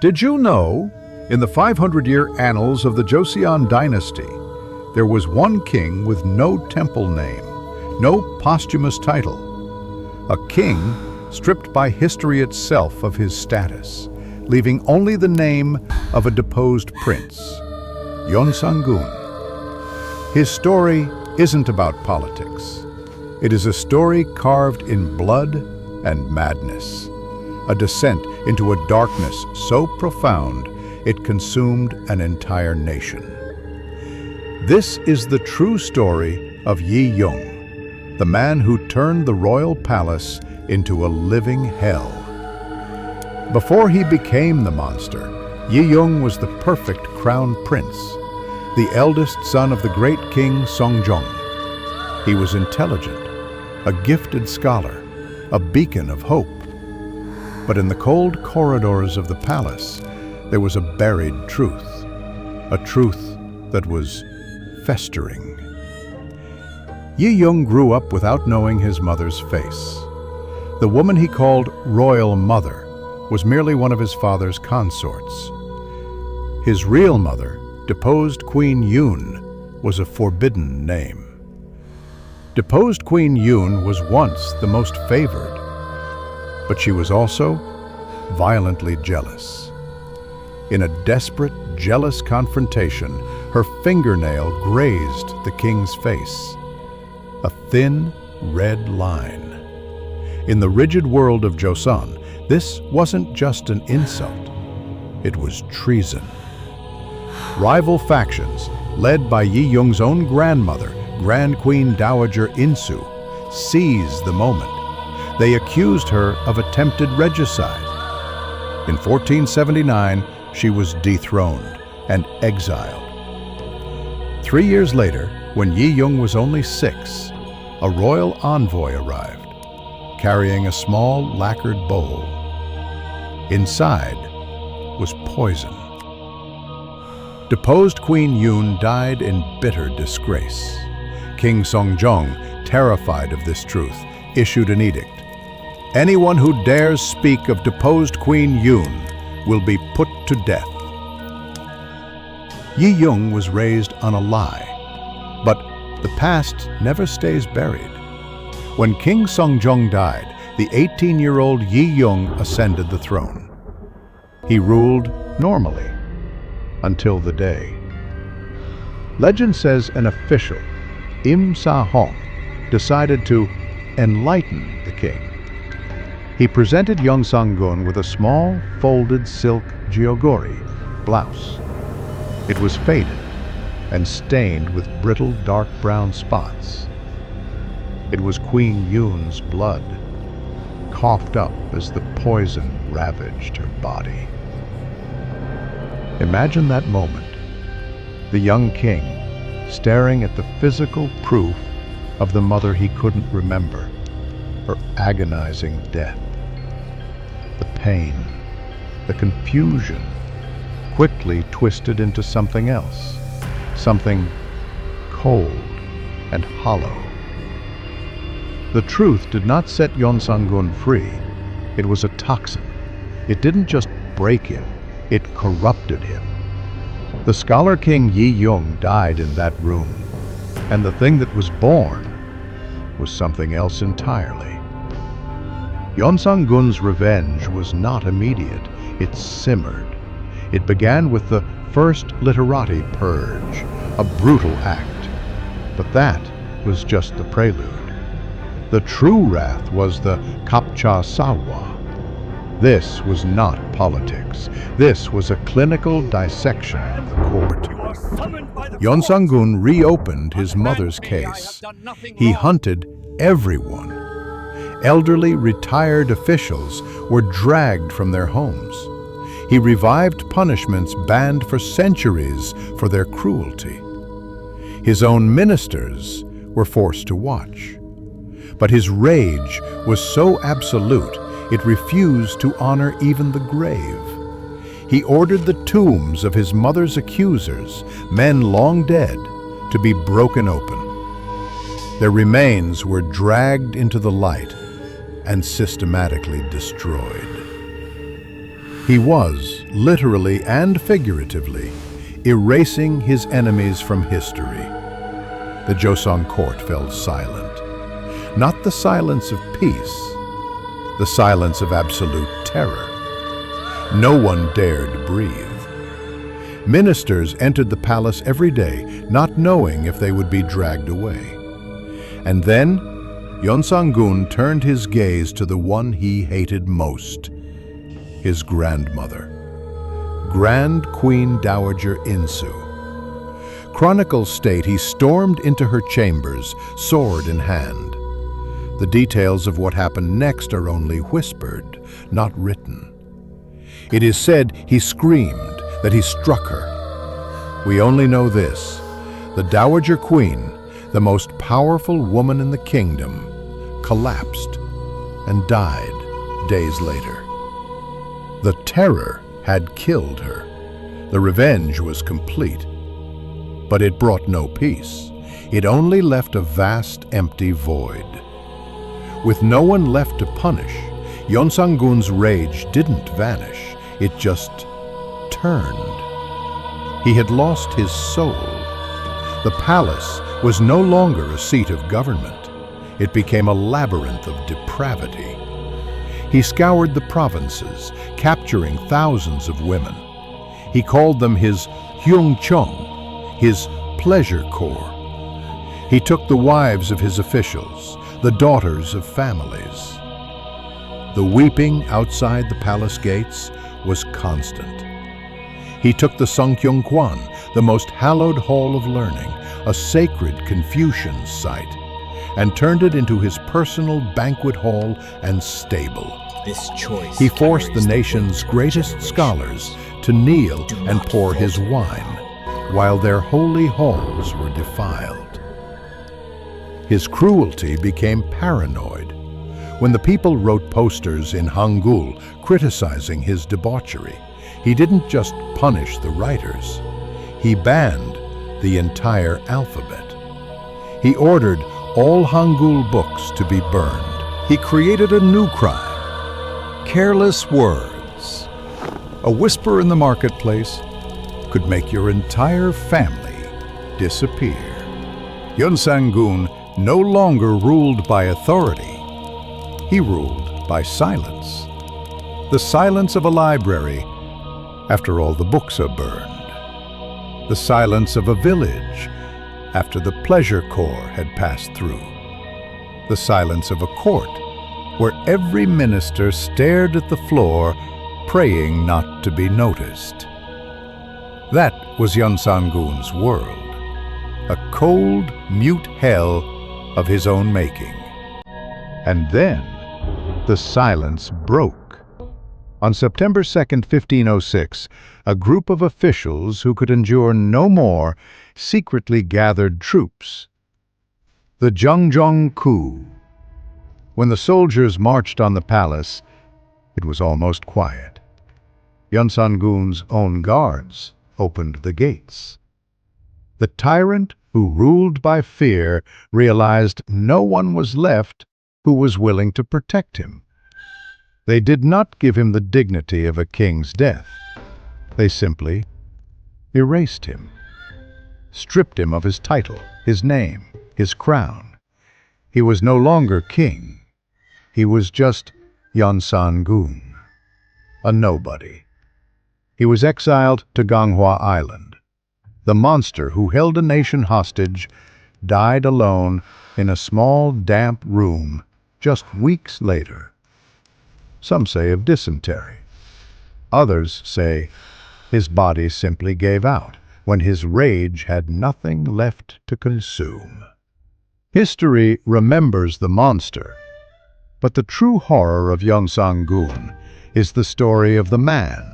Did you know, in the 500-year annals of the Joseon Dynasty, there was one king with no temple name, no posthumous title. A king stripped by history itself of his status, leaving only the name of a deposed prince, Yeonsangun. His story isn't about politics. It is a story carved in blood and madness, a descent into a darkness so profound it consumed an entire nation. This is the true story of Yi Young, the man who turned the royal palace into a living hell. Before he became the monster, Yi Young was the perfect crown prince, the eldest son of the great king Songjong. He was intelligent, a gifted scholar, a beacon of hope. But in the cold corridors of the palace, there was a buried truth, a truth that was festering. Yi Young grew up without knowing his mother's face. The woman he called Royal Mother was merely one of his father's consorts. His real mother, Deposed Queen Yoon, was a forbidden name. Deposed Queen Yoon was once the most favored, but she was also violently jealous. In a desperate, jealous confrontation, her fingernail grazed the king's face, a thin, red line. In the rigid world of Joseon, this wasn't just an insult, it was treason. Rival factions, led by Yi Young's own grandmother, Grand Queen Dowager Insu, seized the moment. They accused her of attempted regicide. In 1479, she was dethroned and exiled. 3 years later, when Yi Young was only 6, a royal envoy arrived, carrying a small lacquered bowl. Inside was poison. Deposed Queen Yoon died in bitter disgrace. King Songjong, terrified of this truth, issued an edict. Anyone who dares speak of Deposed Queen Yoon will be put to death. Yi Young was raised on a lie, but the past never stays buried. When King Songjong died, the 18-year-old Yi Young ascended the throne. He ruled normally, until the day. Legend says an official, Im Sa-hong, decided to enlighten the king. He presented Yeonsangun with a small, folded silk jeogori blouse. It was faded and stained with brittle dark brown spots. It was Queen Yoon's blood, coughed up as the poison ravaged her body. Imagine that moment, the young king staring at the physical proof of the mother he couldn't remember, her agonizing death. The pain, the confusion, quickly twisted into something else, something cold and hollow. The truth did not set Yeonsangun free. It was a toxin. It didn't just break him, it corrupted him. The scholar king Yi Young died in that room, and the thing that was born was something else entirely. Yeonsangun's revenge was not immediate, it simmered. It began with the first Literati Purge, a brutal act. But that was just the prelude. The true wrath was the Kapcha Sahwa. This was not politics. This was a clinical dissection of the court. Yeonsangun reopened his mother's case. He hunted everyone. Elderly, retired officials were dragged from their homes. He revived punishments banned for centuries for their cruelty. His own ministers were forced to watch. But his rage was so absolute, it refused to honor even the grave. He ordered the tombs of his mother's accusers, men long dead, to be broken open. Their remains were dragged into the light and systematically destroyed. He was literally and figuratively, erasing his enemies from history. The Joseon court fell silent. Not the silence of peace, the silence of absolute terror. No one dared breathe. Ministers entered the palace every day, not knowing if they would be dragged away. And then, Yeonsangun turned his gaze to the one he hated most, his grandmother, Grand Queen Dowager Insu. Chronicles state he stormed into her chambers, sword in hand. The details of what happened next are only whispered, not written. It is said he screamed, that he struck her. We only know this: the Dowager Queen, the most powerful woman in the kingdom, collapsed and died days later. The terror had killed her. The revenge was complete. But it brought no peace. It only left a vast, empty void. With no one left to punish, Yeonsangun's rage didn't vanish. It just turned. He had lost his soul. The palace was no longer a seat of government. It became a labyrinth of depravity. He scoured the provinces, capturing thousands of women. He called them his Hyungcheong, his pleasure corps. He took the wives of his officials, the daughters of families. The weeping outside the palace gates was constant. He took the Sungkyungkwan, the most hallowed hall of learning, a sacred Confucian site, and turned it into his personal banquet hall and stable. This choice he forced the nation's greatest scholars to kneel and pour his wine, while their holy halls were defiled. His cruelty became paranoid. When the people wrote posters in Hangul criticizing his debauchery, he didn't just punish the writers. He banned the entire alphabet. He ordered all Hangul books to be burned. He created a new crime: careless words. A whisper in the marketplace could make your entire family disappear. Yeonsangun no longer ruled by authority. He ruled by silence. The silence of a library after all the books are burned. The silence of a village after the pleasure corps had passed through. The silence of a court where every minister stared at the floor, praying not to be noticed. That was Yeonsangun's world, a cold, mute hell of his own making. And then the silence broke. On September 2nd, 1506, a group of officials who could endure no more secretly gathered troops. The Jeongjong Coup. When the soldiers marched on the palace, it was almost quiet. Yeonsangun's own guards opened the gates. The tyrant who ruled by fear realized no one was left who was willing to protect him. They did not give him the dignity of a king's death. They simply erased him, stripped him of his title, his name, his crown. He was no longer king. He was just Yeonsangun, a nobody. He was exiled to Ganghwa Island. The monster who held a nation hostage died alone in a small, damp room just weeks later. Some say of dysentery. Others say his body simply gave out when his rage had nothing left to consume. History remembers the monster, but the true horror of Yeonsangun is the story of the man.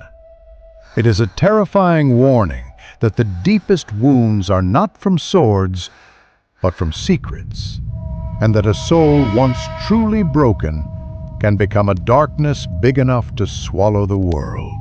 It is a terrifying warning that the deepest wounds are not from swords, but from secrets, and that a soul once truly broken can become a darkness big enough to swallow the world.